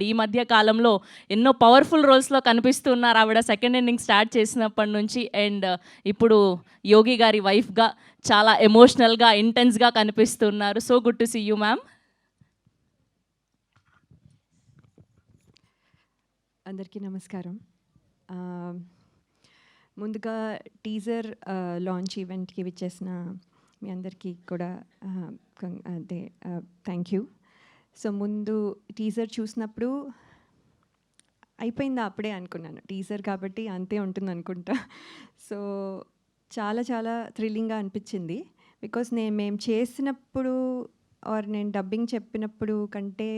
ఈ మధ్య కాలంలో ఎన్నో పవర్ఫుల్ రోల్స్‌లో కనిపిస్తున్నారు ఆవిడ సెకండ్ ఇన్నింగ్ స్టార్ట్ చేసినప్పటి నుంచి. అండ్ ఇప్పుడు యోగి గారి వైఫ్‌గా చాలా ఎమోషనల్‌గా, ఇంటెన్స్‌గా కనిపిస్తున్నారు. So good to see you ma'am. అందరికీ నమస్కారం. ముందుగా టీజర్ లాంచ్ ఈవెంట్కి విచ్చేసిన మీ అందరికీ కూడా అదే థ్యాంక్ యూ. సో ముందు టీజర్ చూసినప్పుడు అయిపోయిందా అప్పుడే అనుకున్నాను. టీజర్ కాబట్టి అంతే ఉంటుంది అనుకుంటా. సో చాలా చాలా థ్రిల్లింగ్గా అనిపించింది. బికాస్ మేము చేసినప్పుడు ఆర్ నేను డబ్బింగ్ చెప్పినప్పుడు కంటే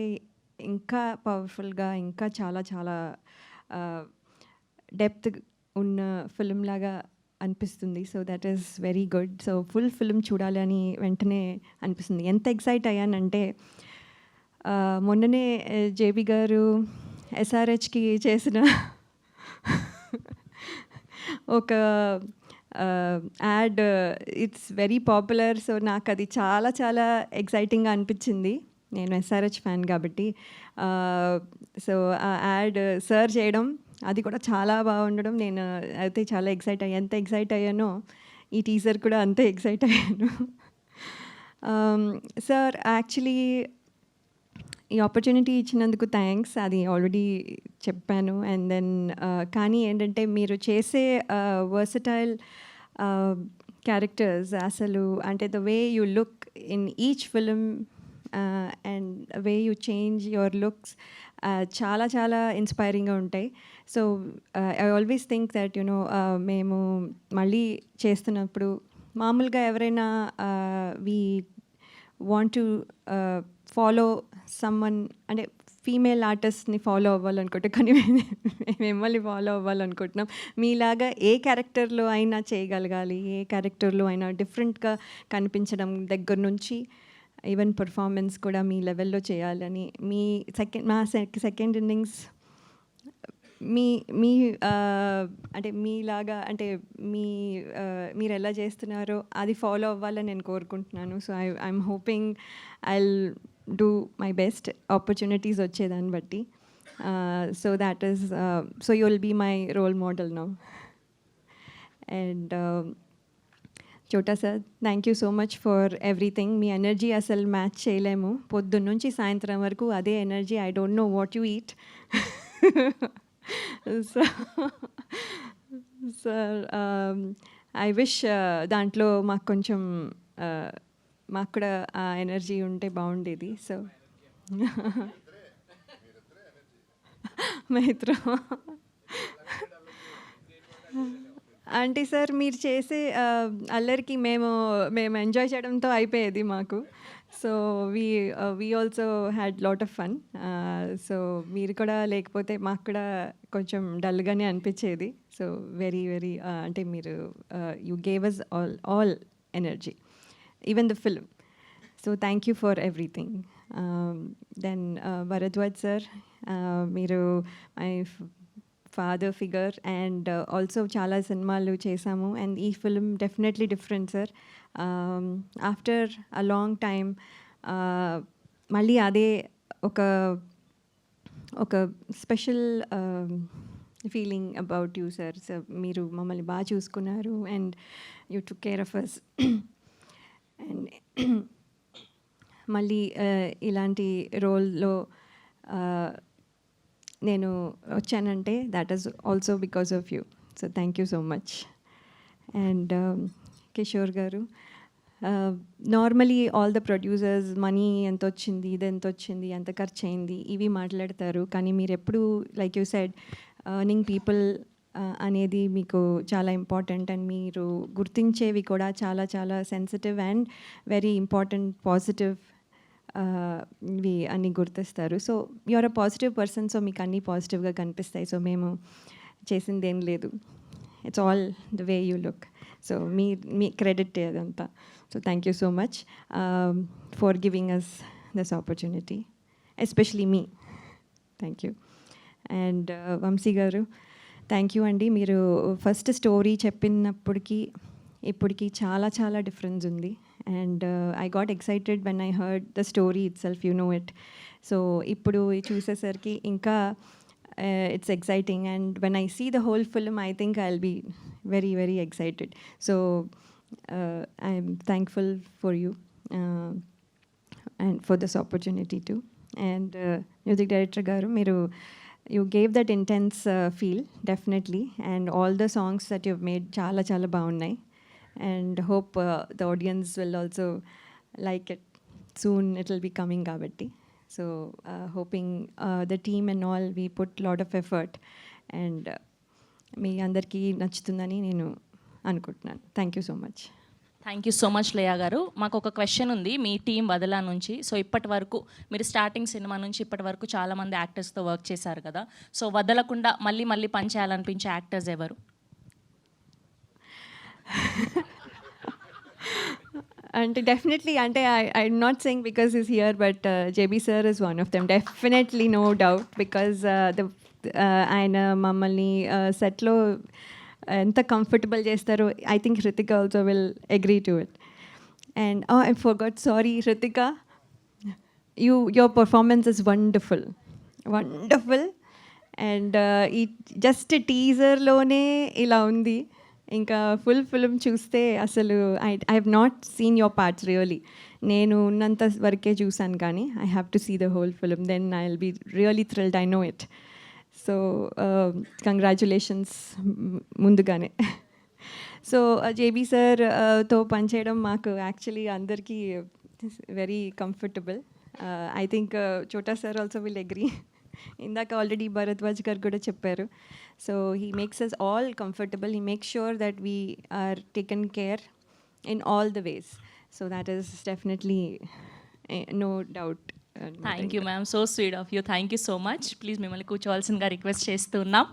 ఇంకా పవర్ఫుల్గా ఇంకా చాలా చాలా డెప్త్ ఉన్న ఫిల్మ్ లాగా అనిపిస్తుంది. So that is very good. So full film చూడాలి అని వెంటనే అనిపిస్తుంది. ఎంత ఎక్సైట్ అయ్యానంటే మొన్ననే జేబీ గారు ఎస్ఆర్హెచ్కి చేసిన ఒక add it's very popular. So నాకు అది చాలా చాలా ఎక్సైటింగ్గా అనిపించింది. నేను ఎస్ఆర్హెచ్ ఫ్యాన్ కాబట్టి. సో ఆ యాడ్ సార్ చేయడం అది కూడా చాలా బాగుండడం నేను అయితే చాలా ఎక్సైట్ అయ్యాను. ఎంత ఎక్సైట్ అయ్యానో ఈ టీజర్ కూడా అంతే ఎక్సైట్ అయ్యాను. సార్ యాక్చువల్లీ ఈ ఆపర్చునిటీ ఇచ్చినందుకు థ్యాంక్స్. అది ఆల్రెడీ చెప్పాను. అండ్ దెన్ కానీ ఏంటంటే మీరు చేసే వర్సటైల్ క్యారెక్టర్స్ అసలు అంటే the way you look in each film and way you change your looks చాలా చాలా ఇన్స్పైరింగ్గా ఉంటాయి. So I always think that you know మేము మళ్ళీ చేస్తున్నప్పుడు మామూలుగా ఎవరైనా we want to follow someone అంటే ఫీమేల్ ఆర్టిస్ట్ని ఫాలో అవ్వాలనుకుంటే కానీ మిమ్మల్ని ఫాలో అవ్వాలనుకుంటున్నాం. మీలాగా ఏ క్యారెక్టర్లో అయినా చేయగలగాలి, ఏ క్యారెక్టర్లో అయినా డిఫరెంట్గా కనిపించడం దగ్గర నుంచి ఈవెన్ పర్ఫార్మెన్స్ కూడా మీ లెవెల్లో చేయాలని మా సెకండ్ ఇన్నింగ్స్ మీ మీ అంటే మీలాగా అంటే మీరు ఎలా చేస్తున్నారో అది ఫాలో అవ్వాలని నేను కోరుకుంటున్నాను. So I'm hoping I'll do my best opportunities వచ్చేదాన్ని బట్టి. So that is so you will be my role model now. And Chota sir thank you so much for everything. మీ ఎనర్జీ అసలు మ్యాచ్ చేయలేము. పొద్దున్న నుంచి సాయంత్రం వరకు అదే energy. I don't know what you eat. So sir I wish దాంట్లో మాకు కొంచెం మాకు కూడా ఆ ఎనర్జీ ఉంటే బాగుండేది. సో మైత్ర అంటే సార్ మీరు చేసే అల్లరికి మేము ఎంజాయ్ చేయడంతో అయిపోయేది మాకు. So we also had lot of fun. So మీరు కూడా లేకపోతే మాకు కూడా కొంచెం డల్గానే అనిపించేది. సో వెరీ వెరీ అంటే మీరు you gave us all energy even the film. So thank you for everything. Then Bharadwaj sir మీరు my father figure and also చాలా సినిమాలు చేశాము. అండ్ ఈ film definitely different sir. After a long time మళ్ళీ అదే ఒక special feeling about you sir. So మీరు మమ్మల్ని బాగా చూసుకున్నారు and you took care of us. And మళ్ళీ ఇలాంటి రోల్లో నేను వచ్చానంటే that is also because of you. So thank you so much. And Kishore గారు normally all the producers money ఎంత వచ్చింది, ఇది ఎంత వచ్చింది, ఎంత ఖర్చు అయింది ఇవి మాట్లాడతారు. కానీ మీరు ఎప్పుడు like you said earning people అనేది మీకు చాలా ఇంపార్టెంట్. అండ్ మీరు గుర్తించేవి కూడా చాలా చాలా sensitive and very important positive ఇవి అన్నీ గుర్తిస్తారు. So you're a positive person. So మీకు అన్నీ పాజిటివ్గా కనిపిస్తాయి. సో మేము చేసింది ఏం లేదు. It's all the way you look. So మీ క్రెడిట్ అదంతా. So thank you so much for giving us this opportunity, especially మీ. Thank you. అండ్ వంశీ గారు థ్యాంక్ యూ అండి. మీరు ఫస్ట్ స్టోరీ చెప్పినప్పటికీ ఇప్పటికి చాలా చాలా డిఫరెన్స్ ఉంది. And I got excited when I heard the story itself, you know it. సో ఇప్పుడు చూసేసరికి ఇంకా it's exciting and when I see the whole film I think I will be very very excited. So I'm thankful for you and for this opportunity too. And music director garu, you gave that intense feel definitely, and all the songs that you've made chala chala baagunnai, and hope the audience will also like it. Soon it will be coming kabatti. So hoping the team and all, we put lot of effort, and మీ అందరికీ నచ్చుతుందని నేను అనుకుంటున్నాను. Thank you so much. Thank you so much Leya గారు. మాకు ఒక question ఉంది మీ team వదలా నుంచి. సో ఇప్పటి వరకు మీరు స్టార్టింగ్ సినిమా నుంచి ఇప్పటి వరకు చాలామంది యాక్టర్స్తో వర్క్ చేశారు కదా, సో వదలకుండా మళ్ళీ మళ్ళీ పనిచేయాలనిపించే యాక్టర్స్ ఎవరు? అంటే డెఫినెట్లీ అంటే I'm not saying because is here, but JB sir is one of them definitely, no doubt. Because ఆయన మమ్మల్ని సెట్లో ఎంత కంఫర్టబుల్ చేస్తారో I think Hrithika also will agree to it. And I forgot, sorry Hrithika, your performance is wonderful wonderful. And ఈ just టీజర్లోనే ఇలా ఉంది, ఇంకా ఫుల్ ఫిల్మ్ చూస్తే అసలు I have not seen your parts really. నేను ఉన్నంత వరకే చూసాను, కానీ I have to see the whole film, then I will be really thrilled, I know it. So congratulations ముందుగానే. సో జేబీ సార్తో పనిచేయడం మాకు యాక్చువల్లీ అందరికీ very comfortable. I think Chota sir also will agree. ఇందాక ఆల్రెడీ భరద్వాజ్ గారు కూడా చెప్పారు. So he makes us all comfortable, he makes sure that we are taken care in all the ways. So that is definitely no doubt. Thank you ma'am, so sweet of you. Thank you so much. Please మిమ్మల్ని కూర్చోవాల్సిందిగా request చేస్తున్నాం.